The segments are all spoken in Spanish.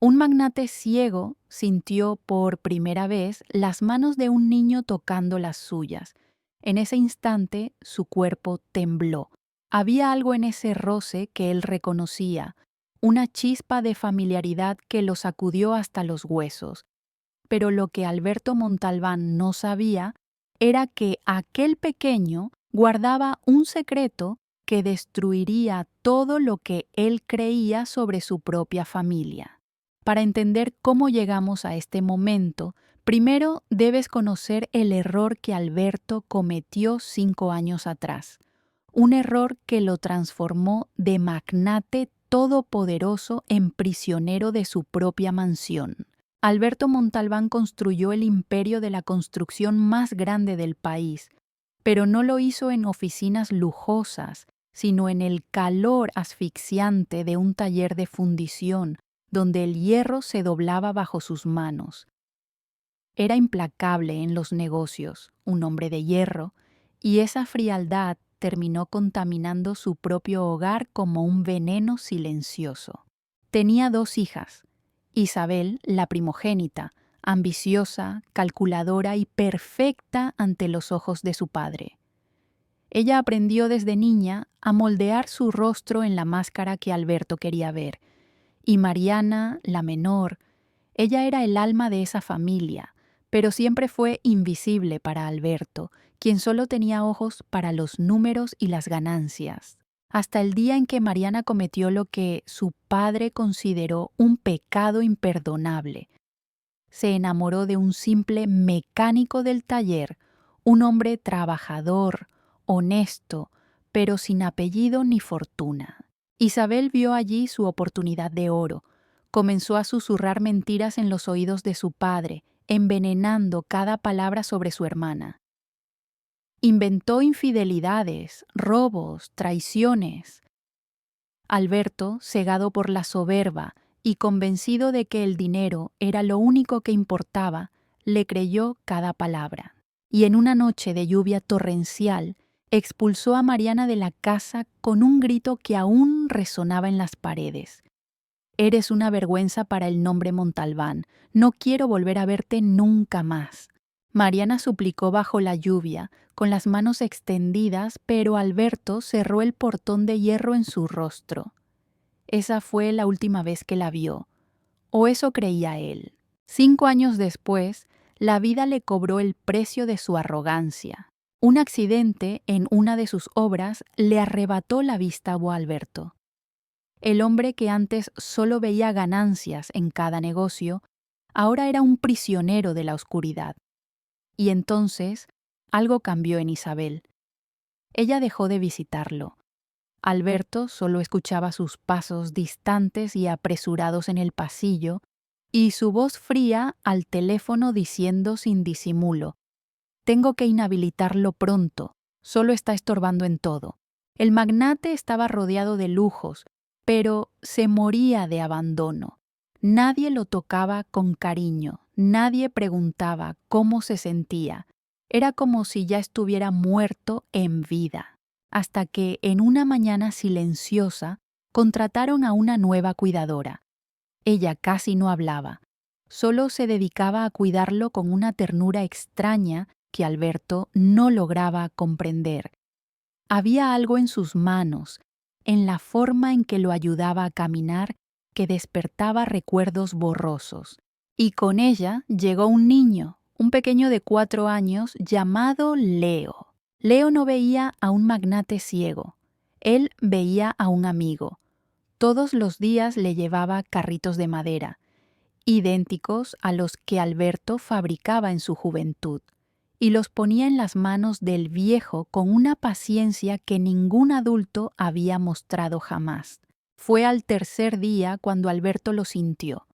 Un magnate ciego sintió por primera vez las manos de un niño tocando las suyas. En ese instante su cuerpo tembló. Había algo en ese roce que él reconocía, una chispa de familiaridad que lo sacudió hasta los huesos. Pero lo que Alberto Montalbán no sabía era que aquel pequeño guardaba un secreto que destruiría todo lo que él creía sobre su propia familia. Para entender cómo llegamos a este momento, primero debes conocer el error que Alberto cometió 5 años atrás. Un error que lo transformó de magnate todopoderoso en prisionero de su propia mansión. Alberto Montalbán construyó el imperio de la construcción más grande del país, pero no lo hizo en oficinas lujosas, sino en el calor asfixiante de un taller de fundición, donde el hierro se doblaba bajo sus manos. Era implacable en los negocios, un hombre de hierro, y esa frialdad terminó contaminando su propio hogar como un veneno silencioso. Tenía 2 hijas. Isabel, la primogénita, ambiciosa, calculadora y perfecta ante los ojos de su padre. Ella aprendió desde niña a moldear su rostro en la máscara que Alberto quería ver. Y Mariana, la menor, ella era el alma de esa familia, pero siempre fue invisible para Alberto, quien solo tenía ojos para los números y las ganancias. Hasta el día en que Mariana cometió lo que su padre consideró un pecado imperdonable. Se enamoró de un simple mecánico del taller, un hombre trabajador, honesto, pero sin apellido ni fortuna. Isabel vio allí su oportunidad de oro. Comenzó a susurrar mentiras en los oídos de su padre, envenenando cada palabra sobre su hermana. Inventó infidelidades, robos, traiciones. Alberto, cegado por la soberba y convencido de que el dinero era lo único que importaba, le creyó cada palabra. Y en una noche de lluvia torrencial, expulsó a Mariana de la casa con un grito que aún resonaba en las paredes. «Eres una vergüenza para el nombre Montalbán. No quiero volver a verte nunca más». Mariana suplicó bajo la lluvia, con las manos extendidas, pero Alberto cerró el portón de hierro en su rostro. Esa fue la última vez que la vio, o eso creía él. 5 años después, la vida le cobró el precio de su arrogancia. Un accidente en una de sus obras le arrebató la vista a Alberto. El hombre que antes solo veía ganancias en cada negocio, ahora era un prisionero de la oscuridad. Y entonces, algo cambió en Isabel. Ella dejó de visitarlo. Alberto solo escuchaba sus pasos distantes y apresurados en el pasillo y su voz fría al teléfono diciendo sin disimulo: «Tengo que inhabilitarlo pronto, solo está estorbando en todo». El magnate estaba rodeado de lujos, pero se moría de abandono. Nadie lo tocaba con cariño, nadie preguntaba cómo se sentía. Era como si ya estuviera muerto en vida. Hasta que, en una mañana silenciosa, contrataron a una nueva cuidadora. Ella casi no hablaba, solo se dedicaba a cuidarlo con una ternura extraña que Alberto no lograba comprender. Había algo en sus manos, en la forma en que lo ayudaba a caminar, que despertaba recuerdos borrosos. Y con ella llegó un niño, un pequeño de 4 años llamado Leo. Leo no veía a un magnate ciego, él veía a un amigo. Todos los días le llevaba carritos de madera, idénticos a los que Alberto fabricaba en su juventud, y los ponía en las manos del viejo con una paciencia que ningún adulto había mostrado jamás. Fue al tercer día cuando Alberto lo sintió.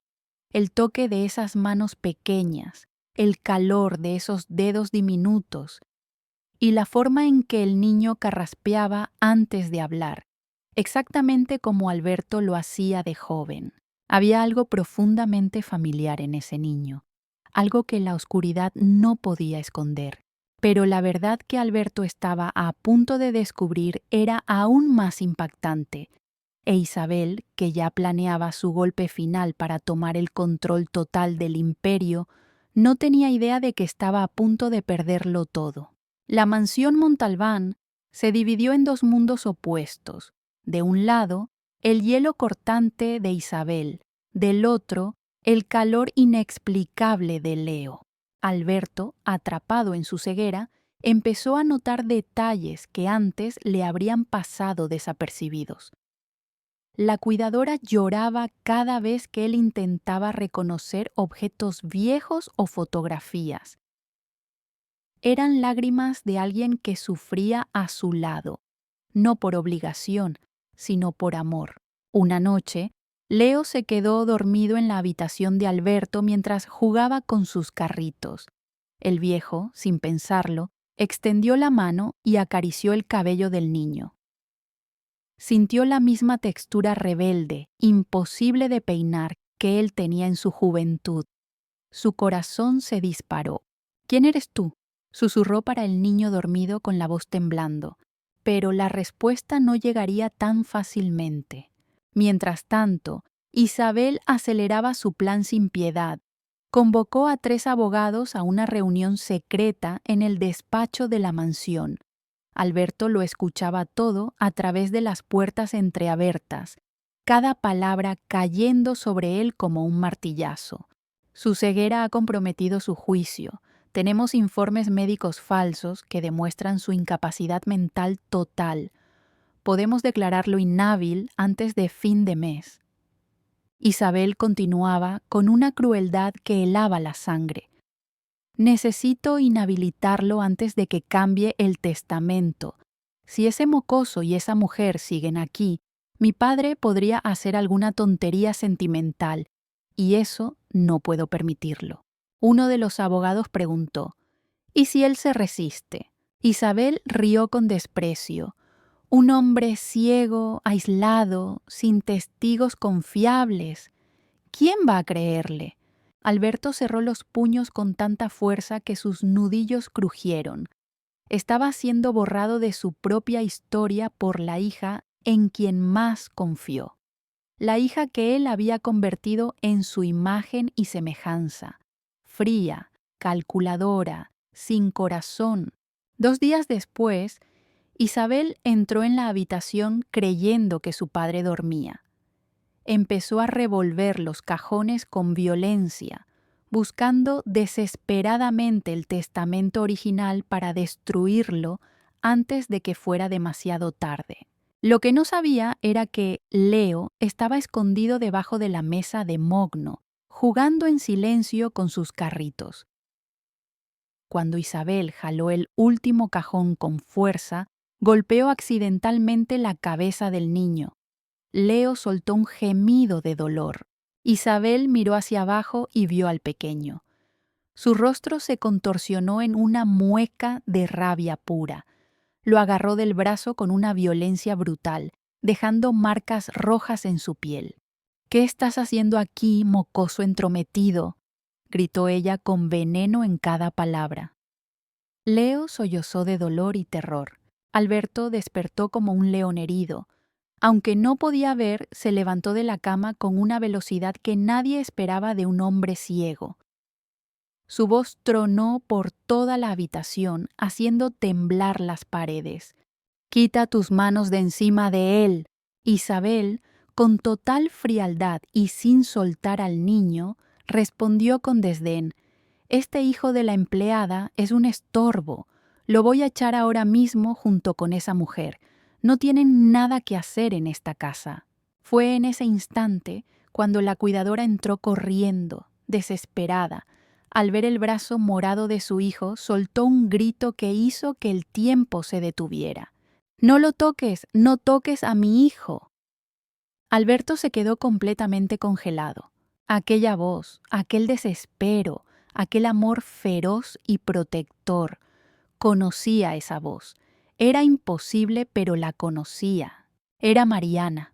El toque de esas manos pequeñas, el calor de esos dedos diminutos, y la forma en que el niño carraspeaba antes de hablar, exactamente como Alberto lo hacía de joven. Había algo profundamente familiar en ese niño, algo que la oscuridad no podía esconder. Pero la verdad que Alberto estaba a punto de descubrir era aún más impactante. e Isabel, que ya planeaba su golpe final para tomar el control total del imperio, no tenía idea de que estaba a punto de perderlo todo. La mansión Montalbán se dividió en dos mundos opuestos. De un lado, el hielo cortante de Isabel, del otro, el calor inexplicable de Leo. Alberto, atrapado en su ceguera, empezó a notar detalles que antes le habrían pasado desapercibidos. La cuidadora lloraba cada vez que él intentaba reconocer objetos viejos o fotografías. Eran lágrimas de alguien que sufría a su lado, no por obligación, sino por amor. Una noche, Leo se quedó dormido en la habitación de Alberto mientras jugaba con sus carritos. El viejo, sin pensarlo, extendió la mano y acarició el cabello del niño. Sintió la misma textura rebelde, imposible de peinar, que él tenía en su juventud. Su corazón se disparó. «¿Quién eres tú?», susurró para el niño dormido con la voz temblando. Pero la respuesta no llegaría tan fácilmente. Mientras tanto, Isabel aceleraba su plan sin piedad. Convocó a 3 abogados a una reunión secreta en el despacho de la mansión. Alberto lo escuchaba todo a través de las puertas entreabiertas, cada palabra cayendo sobre él como un martillazo. Su ceguera ha comprometido su juicio. Tenemos informes médicos falsos que demuestran su incapacidad mental total. Podemos declararlo inhábil antes de fin de mes. Isabel continuaba con una crueldad que helaba la sangre. Necesito inhabilitarlo antes de que cambie el testamento. Si ese mocoso y esa mujer siguen aquí, mi padre podría hacer alguna tontería sentimental, y eso no puedo permitirlo. Uno de los abogados preguntó, ¿y si él se resiste? Isabel rió con desprecio. Un hombre ciego, aislado, sin testigos confiables. ¿Quién va a creerle? Alberto cerró los puños con tanta fuerza que sus nudillos crujieron. Estaba siendo borrado de su propia historia por la hija en quien más confió. La hija que él había convertido en su imagen y semejanza. Fría, calculadora, sin corazón. 2 días después, Isabel entró en la habitación creyendo que su padre dormía. Empezó a revolver los cajones con violencia, buscando desesperadamente el testamento original para destruirlo antes de que fuera demasiado tarde. Lo que no sabía era que Leo estaba escondido debajo de la mesa de Mogno, jugando en silencio con sus carritos. Cuando Isabel jaló el último cajón con fuerza, golpeó accidentalmente la cabeza del niño. Leo soltó un gemido de dolor. Isabel miró hacia abajo y vio al pequeño. Su rostro se contorsionó en una mueca de rabia pura. Lo agarró del brazo con una violencia brutal, dejando marcas rojas en su piel. «¿Qué estás haciendo aquí, mocoso entrometido?», gritó ella con veneno en cada palabra. Leo sollozó de dolor y terror. Alberto despertó como un león herido. Aunque no podía ver, se levantó de la cama con una velocidad que nadie esperaba de un hombre ciego. Su voz tronó por toda la habitación, haciendo temblar las paredes. «Quita tus manos de encima de él». Isabel, con total frialdad y sin soltar al niño, respondió con desdén: «Este hijo de la empleada es un estorbo. Lo voy a echar ahora mismo junto con esa mujer. No tienen nada que hacer en esta casa». Fue en ese instante cuando la cuidadora entró corriendo, desesperada. Al ver el brazo morado de su hijo, soltó un grito que hizo que el tiempo se detuviera. «¡No lo toques! ¡No toques a mi hijo!». Alberto se quedó completamente congelado. Aquella voz, aquel desespero, aquel amor feroz y protector. Conocía esa voz. Era imposible, pero la conocía. Era Mariana.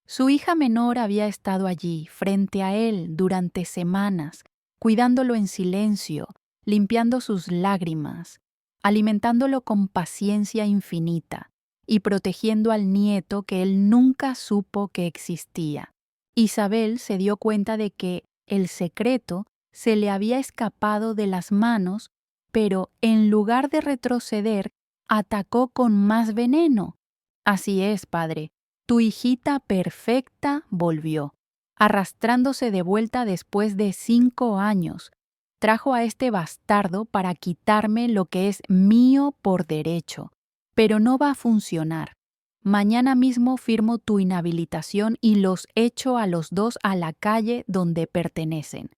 Su hija menor había estado allí, frente a él, durante semanas, cuidándolo en silencio, limpiando sus lágrimas, alimentándolo con paciencia infinita. y protegiendo al nieto que él nunca supo que existía. Isabel se dio cuenta de que el secreto se le había escapado de las manos, pero en lugar de retroceder, atacó con más veneno. Así es, padre, tu hijita perfecta volvió, arrastrándose de vuelta después de 5 años. Trajo a este bastardo para quitarme lo que es mío por derecho, pero no va a funcionar. Mañana mismo firmo tu inhabilitación y los echo a los dos a la calle donde pertenecen.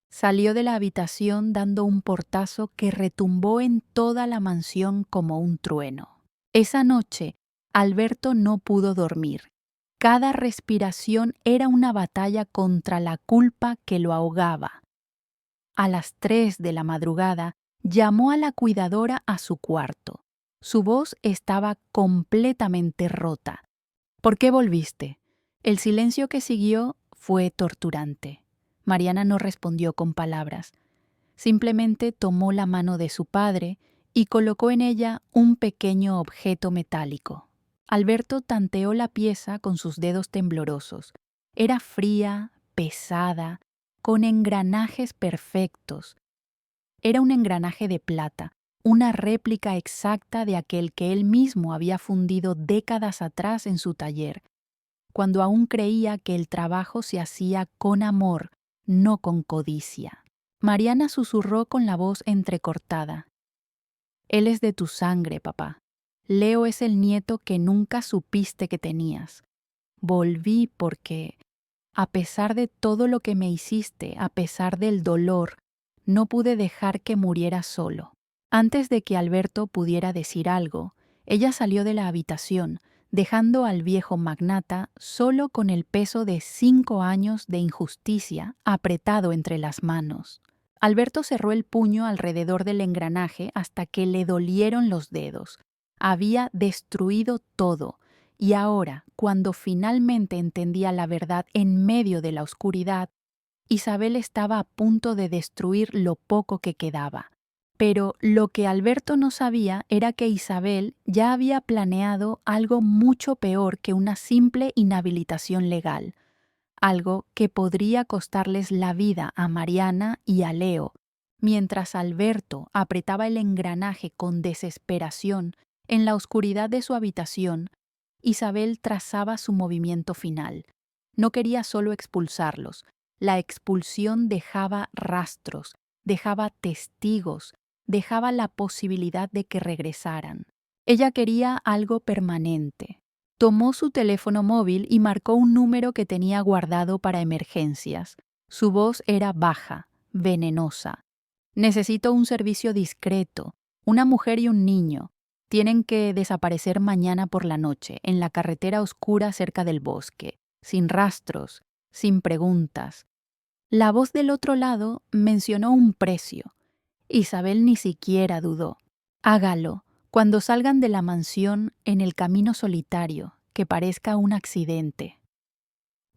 Salió de la habitación dando un portazo que retumbó en toda la mansión como un trueno. Esa noche, Alberto no pudo dormir. Cada respiración era una batalla contra la culpa que lo ahogaba. A las 3 de la madrugada, llamó a la cuidadora a su cuarto. Su voz estaba completamente rota. ¿Por qué volviste? El silencio que siguió fue torturante. Mariana no respondió con palabras. Simplemente tomó la mano de su padre y colocó en ella un pequeño objeto metálico. Alberto tanteó la pieza con sus dedos temblorosos. Era fría, pesada, con engranajes perfectos. Era un engranaje de plata, una réplica exacta de aquel que él mismo había fundido décadas atrás en su taller, cuando aún creía que el trabajo se hacía con amor, no con codicia. Mariana susurró con la voz entrecortada. Él es de tu sangre, papá. Leo es el nieto que nunca supiste que tenías. Volví porque, a pesar de todo lo que me hiciste, a pesar del dolor, no pude dejar que muriera solo. Antes de que Alberto pudiera decir algo, ella salió de la habitación, dejando al viejo magnata solo con el peso de 5 años de injusticia apretado entre las manos. Alberto cerró el puño alrededor del engranaje hasta que le dolieron los dedos. Había destruido todo, y ahora, cuando finalmente entendía la verdad en medio de la oscuridad, Isabel estaba a punto de destruir lo poco que quedaba. Pero lo que Alberto no sabía era que Isabel ya había planeado algo mucho peor que una simple inhabilitación legal, algo que podría costarles la vida a Mariana y a Leo, mientras Alberto apretaba el engranaje con desesperación en la oscuridad de su habitación. Isabel trazaba su movimiento final. No quería solo expulsarlos. La expulsión dejaba rastros, dejaba testigos, dejaba la posibilidad de que regresaran. Ella quería algo permanente. Tomó su teléfono móvil y marcó un número que tenía guardado para emergencias. Su voz era baja, venenosa. Necesito un servicio discreto. Una mujer y un niño. Tienen que desaparecer mañana por la noche, en la carretera oscura cerca del bosque, sin rastros, sin preguntas. La voz del otro lado mencionó un precio. Isabel ni siquiera dudó. Hágalo. Cuando salgan de la mansión, en el camino solitario, que parezca un accidente.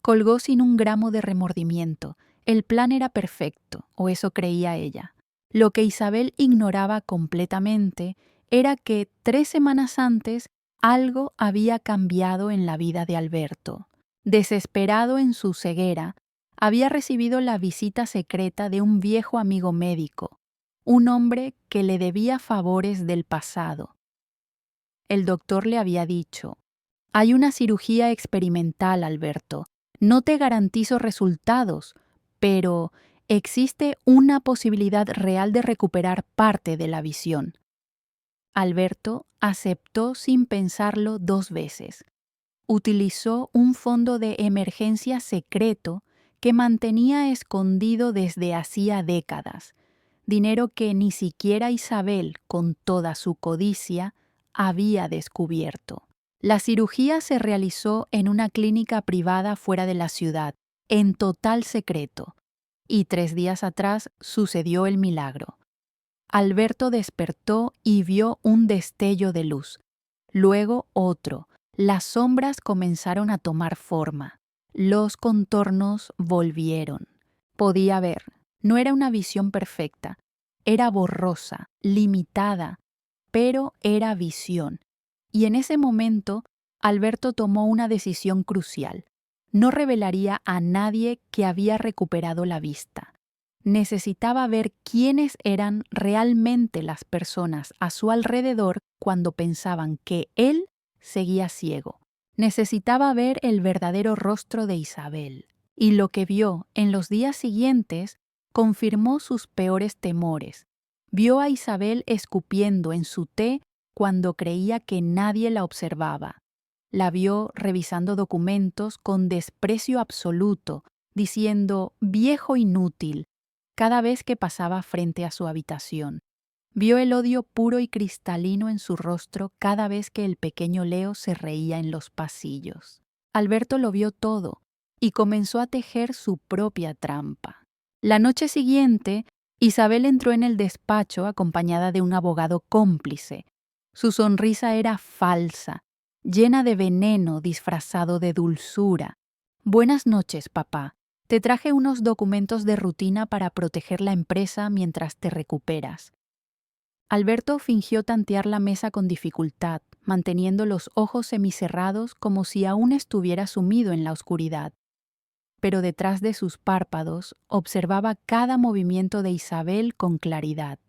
Colgó sin un gramo de remordimiento. El plan era perfecto, o eso creía ella. Lo que Isabel ignoraba completamente era que 3 semanas antes algo había cambiado en la vida de Alberto. Desesperado en su ceguera, había recibido la visita secreta de un viejo amigo médico, un hombre que le debía favores del pasado. El doctor le había dicho: «Hay una cirugía experimental, Alberto. No te garantizo resultados, pero existe una posibilidad real de recuperar parte de la visión». Alberto aceptó sin pensarlo 2 veces. Utilizó un fondo de emergencia secreto que mantenía escondido desde hacía décadas, dinero que ni siquiera Isabel, con toda su codicia, había descubierto. La cirugía se realizó en una clínica privada fuera de la ciudad, en total secreto, y 3 días atrás sucedió el milagro. Alberto despertó y vio un destello de luz, luego otro. Las sombras comenzaron a tomar forma. Los contornos volvieron. Podía ver. No era una visión perfecta. Era borrosa, limitada, pero era visión. y en ese momento Alberto tomó una decisión crucial. No revelaría a nadie que había recuperado la vista. Necesitaba ver quiénes eran realmente las personas a su alrededor cuando pensaban que él seguía ciego. Necesitaba ver el verdadero rostro de Isabel. Y lo que vio en los días siguientes confirmó sus peores temores. Vio a Isabel escupiendo en su té cuando creía que nadie la observaba. La vio revisando documentos con desprecio absoluto, diciendo «viejo inútil» cada vez que pasaba frente a su habitación. Vio el odio puro y cristalino en su rostro cada vez que el pequeño Leo se reía en los pasillos. Alberto lo vio todo y comenzó a tejer su propia trampa. La noche siguiente, Isabel entró en el despacho acompañada de un abogado cómplice. Su sonrisa era falsa, llena de veneno disfrazado de dulzura. «Buenas noches, papá. Te traje unos documentos de rutina para proteger la empresa mientras te recuperas». Alberto fingió tantear la mesa con dificultad, manteniendo los ojos semicerrados como si aún estuviera sumido en la oscuridad. Pero detrás de sus párpados observaba cada movimiento de Isabel con claridad.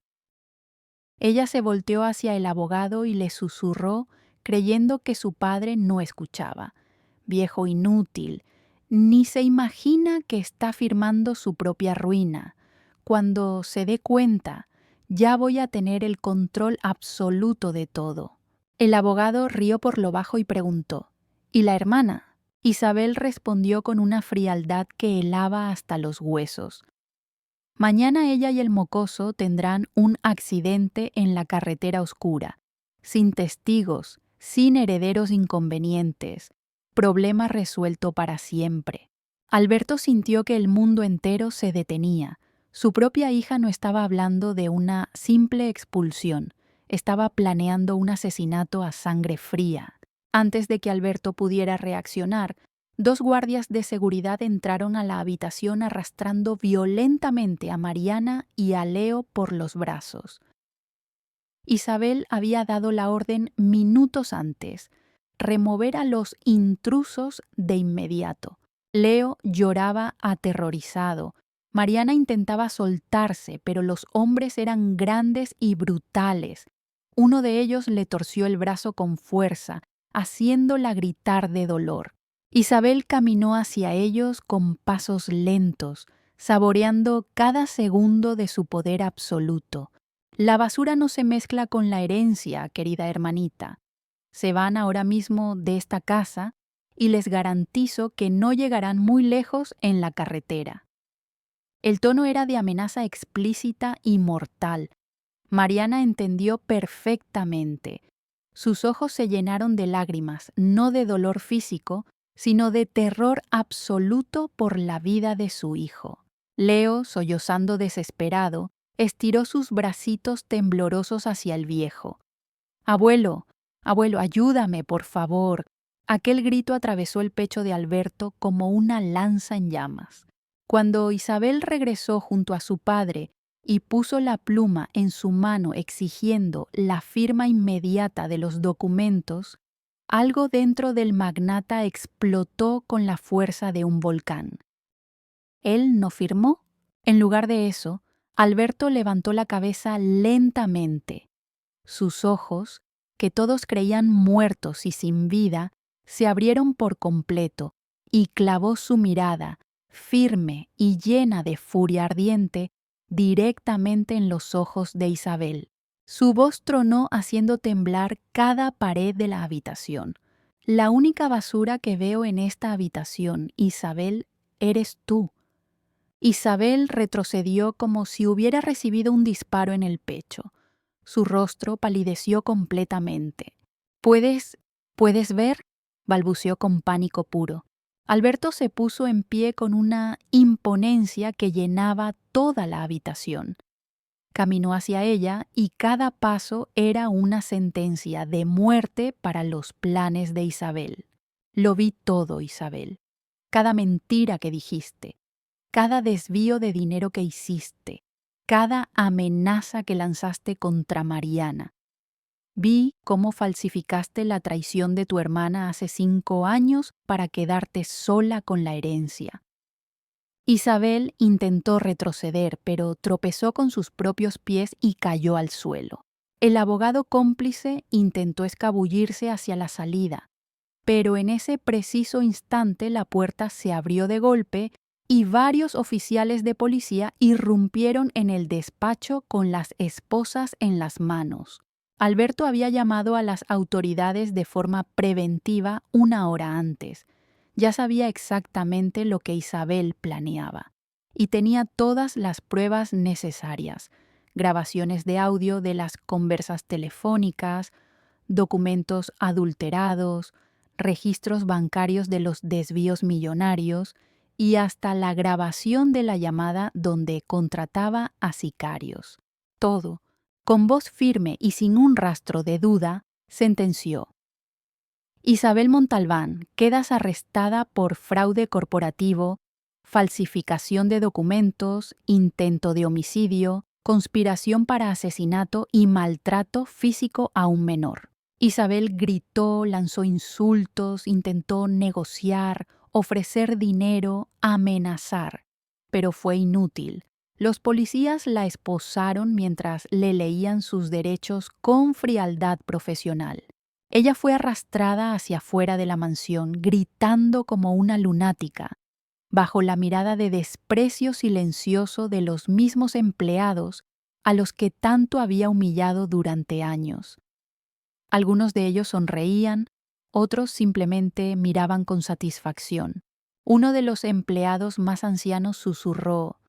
Ella se volteó hacia el abogado y le susurró, creyendo que su padre no escuchaba. «Viejo inútil, ni se imagina que está firmando su propia ruina. Cuando se dé cuenta, ya voy a tener el control absoluto de todo». El abogado rió por lo bajo y preguntó, «¿Y la hermana?». Isabel respondió con una frialdad que helaba hasta los huesos. «Mañana ella y el mocoso tendrán un accidente en la carretera oscura, sin testigos, sin herederos inconvenientes, problema resuelto para siempre». Alberto sintió que el mundo entero se detenía. Su propia hija no estaba hablando de una simple expulsión, estaba planeando un asesinato a sangre fría. Antes de que Alberto pudiera reaccionar, 2 guardias de seguridad entraron a la habitación arrastrando violentamente a Mariana y a Leo por los brazos. Isabel había dado la orden minutos antes: remover a los intrusos de inmediato. Leo lloraba aterrorizado. Mariana intentaba soltarse, pero los hombres eran grandes y brutales. Uno de ellos le torció el brazo con fuerza, haciéndola gritar de dolor. Isabel caminó hacia ellos con pasos lentos, saboreando cada segundo de su poder absoluto. La basura no se mezcla con la herencia, querida hermanita. Se van ahora mismo de esta casa y les garantizo que no llegarán muy lejos en la carretera. El tono era de amenaza explícita y mortal. Mariana entendió perfectamente. Sus ojos se llenaron de lágrimas, no de dolor físico, sino de terror absoluto por la vida de su hijo. Leo, sollozando desesperado, estiró sus bracitos temblorosos hacia el viejo. «Abuelo, abuelo, ayúdame, por favor». Aquel grito atravesó el pecho de Alberto como una lanza en llamas. Cuando Isabel regresó junto a su padre y puso la pluma en su mano exigiendo la firma inmediata de los documentos, algo dentro del magnata explotó con la fuerza de un volcán. ¿Él no firmó? En lugar de eso, Alberto levantó la cabeza lentamente. Sus ojos, que todos creían muertos y sin vida, se abrieron por completo y clavó su mirada, firme y llena de furia ardiente, directamente en los ojos de Isabel. Su voz tronó haciendo temblar cada pared de la habitación. «La única basura que veo en esta habitación, Isabel, eres tú». Isabel retrocedió como si hubiera recibido un disparo en el pecho. Su rostro palideció completamente. ¿Puedes ver?», balbuceó con pánico puro. Alberto se puso en pie con una imponencia que llenaba toda la habitación. Caminó hacia ella y cada paso era una sentencia de muerte para los planes de Isabel. «Lo vi todo, Isabel. Cada mentira que dijiste, cada desvío de dinero que hiciste, cada amenaza que lanzaste contra Mariana. Vi cómo falsificaste la traición de tu hermana hace 5 años para quedarte sola con la herencia. Isabel intentó retroceder, pero tropezó con sus propios pies y cayó al suelo. El abogado cómplice intentó escabullirse hacia la salida, pero en ese preciso instante la puerta se abrió de golpe y varios oficiales de policía irrumpieron en el despacho con las esposas en las manos. Alberto había llamado a las autoridades de forma preventiva 1 hora antes. Ya sabía exactamente lo que Isabel planeaba y tenía todas las pruebas necesarias: grabaciones de audio de las conversas telefónicas, documentos adulterados, registros bancarios de los desvíos millonarios y hasta la grabación de la llamada donde contrataba a sicarios. Todo, con voz firme y sin un rastro de duda, sentenció: Isabel Montalbán, quedas arrestada por fraude corporativo, falsificación de documentos, intento de homicidio, conspiración para asesinato y maltrato físico a un menor. Isabel gritó, lanzó insultos, intentó negociar, ofrecer dinero, amenazar, pero fue inútil. Los policías la esposaron mientras le leían sus derechos con frialdad profesional. Ella fue arrastrada hacia afuera de la mansión, gritando como una lunática, bajo la mirada de desprecio silencioso de los mismos empleados a los que tanto había humillado durante años. Algunos de ellos sonreían, otros simplemente miraban con satisfacción. Uno de los empleados más ancianos susurró: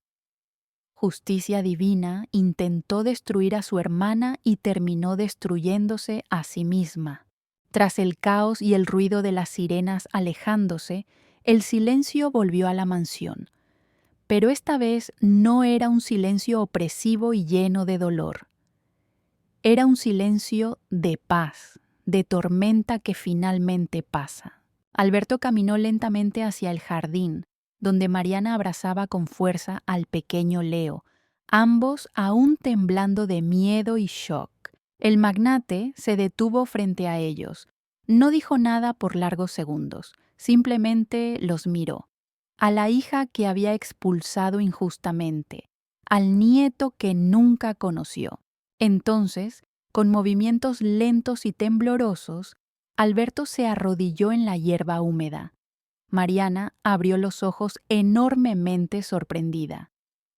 Justicia divina intentó destruir a su hermana y terminó destruyéndose a sí misma. Tras el caos y el ruido de las sirenas alejándose, el silencio volvió a la mansión. Pero esta vez no era un silencio opresivo y lleno de dolor. Era un silencio de paz, de tormenta que finalmente pasa. Alberto caminó lentamente hacia el jardín, donde Mariana abrazaba con fuerza al pequeño Leo, ambos aún temblando de miedo y shock. El magnate se detuvo frente a ellos. No dijo nada por largos segundos, simplemente los miró. A la hija que había expulsado injustamente, al nieto que nunca conoció. Entonces, con movimientos lentos y temblorosos, Alberto se arrodilló en la hierba húmeda. Mariana abrió los ojos enormemente sorprendida.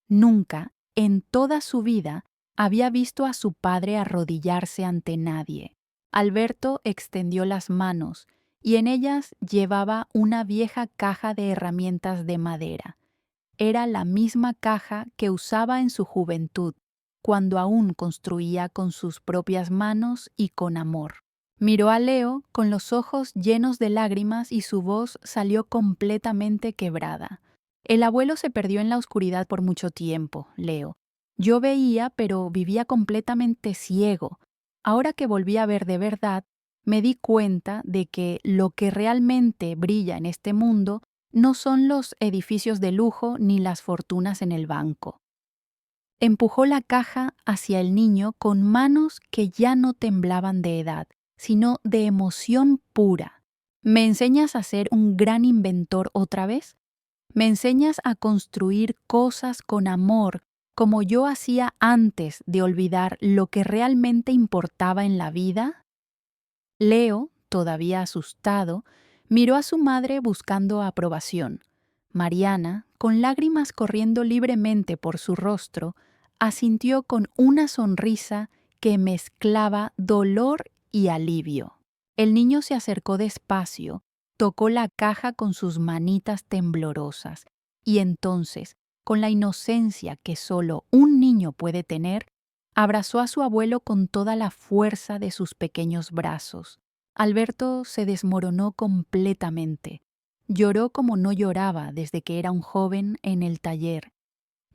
Nunca, en toda su vida, había visto a su padre arrodillarse ante nadie. Alberto extendió las manos y en ellas llevaba una vieja caja de herramientas de madera. Era la misma caja que usaba en su juventud, cuando aún construía con sus propias manos y con amor. Miró a Leo con los ojos llenos de lágrimas y su voz salió completamente quebrada. El abuelo se perdió en la oscuridad por mucho tiempo, Leo. Yo veía, pero vivía completamente ciego. Ahora que volví a ver de verdad, me di cuenta de que lo que realmente brilla en este mundo no son los edificios de lujo ni las fortunas en el banco. Empujó la caja hacia el niño con manos que ya no temblaban de edad, sino de emoción pura. ¿Me enseñas a ser un gran inventor otra vez? ¿Me enseñas a construir cosas con amor como yo hacía antes de olvidar lo que realmente importaba en la vida? Leo, todavía asustado, miró a su madre buscando aprobación. Mariana, con lágrimas corriendo libremente por su rostro, asintió con una sonrisa que mezclaba dolor y alivio. El niño se acercó despacio, tocó la caja con sus manitas temblorosas y entonces, con la inocencia que solo un niño puede tener, abrazó a su abuelo con toda la fuerza de sus pequeños brazos. Alberto se desmoronó completamente. Lloró como no lloraba desde que era un joven en el taller.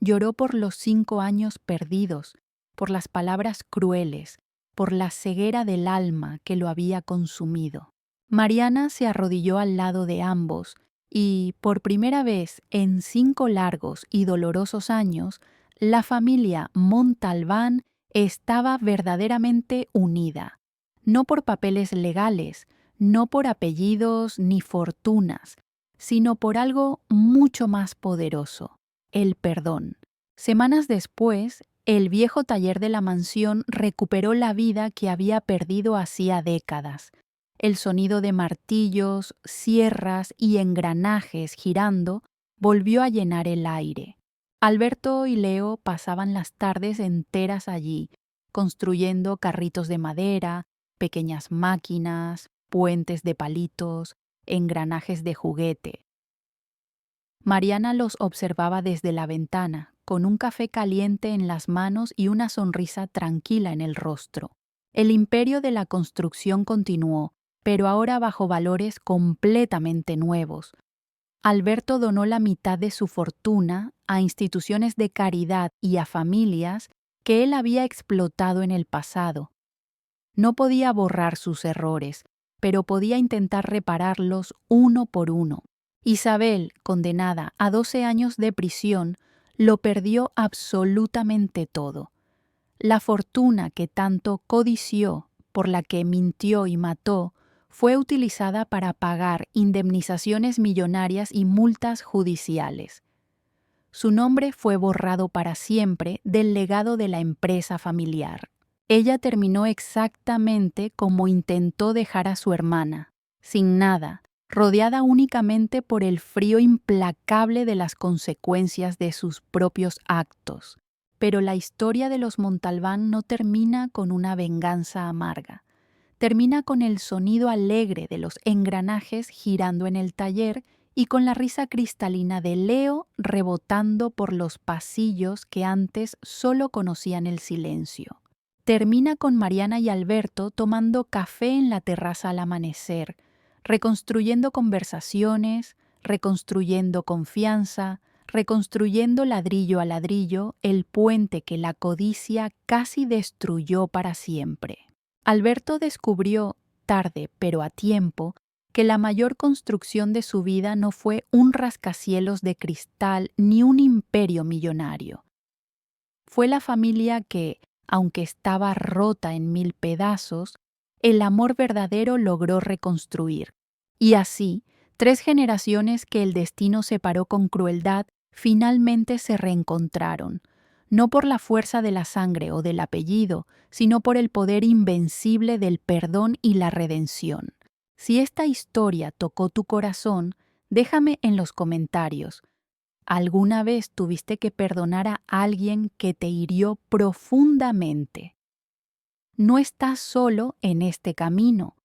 Lloró por los 5 años perdidos, por las palabras crueles, por la ceguera del alma que lo había consumido. Mariana se arrodilló al lado de ambos y, por primera vez en 5 largos y dolorosos años, la familia Montalbán estaba verdaderamente unida. no por papeles legales, no por apellidos ni fortunas, sino por algo mucho más poderoso, el perdón. Semanas después, el viejo taller de la mansión recuperó la vida que había perdido hacía décadas. El sonido de martillos, sierras y engranajes girando volvió a llenar el aire. Alberto y Leo pasaban las tardes enteras allí, construyendo carritos de madera, pequeñas máquinas, puentes de palitos, engranajes de juguete. Mariana los observaba desde la ventana, con un café caliente en las manos y una sonrisa tranquila en el rostro. El imperio de la construcción continuó, pero ahora bajo valores completamente nuevos. Alberto donó la mitad de su fortuna a instituciones de caridad y a familias que él había explotado en el pasado. No podía borrar sus errores, pero podía intentar repararlos uno por uno. Isabel, condenada a 12 años de prisión, lo perdió absolutamente todo. La fortuna que tanto codició, por la que mintió y mató, fue utilizada para pagar indemnizaciones millonarias y multas judiciales. Su nombre fue borrado para siempre del legado de la empresa familiar. Ella terminó exactamente como intentó dejar a su hermana, sin nada, rodeada únicamente por el frío implacable de las consecuencias de sus propios actos. Pero la historia de los Montalbán no termina con una venganza amarga. Termina con el sonido alegre de los engranajes girando en el taller y con la risa cristalina de Leo rebotando por los pasillos que antes solo conocían el silencio. Termina con Mariana y Alberto tomando café en la terraza al amanecer, reconstruyendo conversaciones, reconstruyendo confianza, reconstruyendo ladrillo a ladrillo el puente que la codicia casi destruyó para siempre. Alberto descubrió, tarde pero a tiempo, que la mayor construcción de su vida no fue un rascacielos de cristal ni un imperio millonario. Fue la familia que, aunque estaba rota en 1000 pedazos, el amor verdadero logró reconstruir. Y así, 3 generaciones que el destino separó con crueldad finalmente se reencontraron, no por la fuerza de la sangre o del apellido, sino por el poder invencible del perdón y la redención. Si esta historia tocó tu corazón, déjame en los comentarios. ¿Alguna vez tuviste que perdonar a alguien que te hirió profundamente? No estás solo en este camino.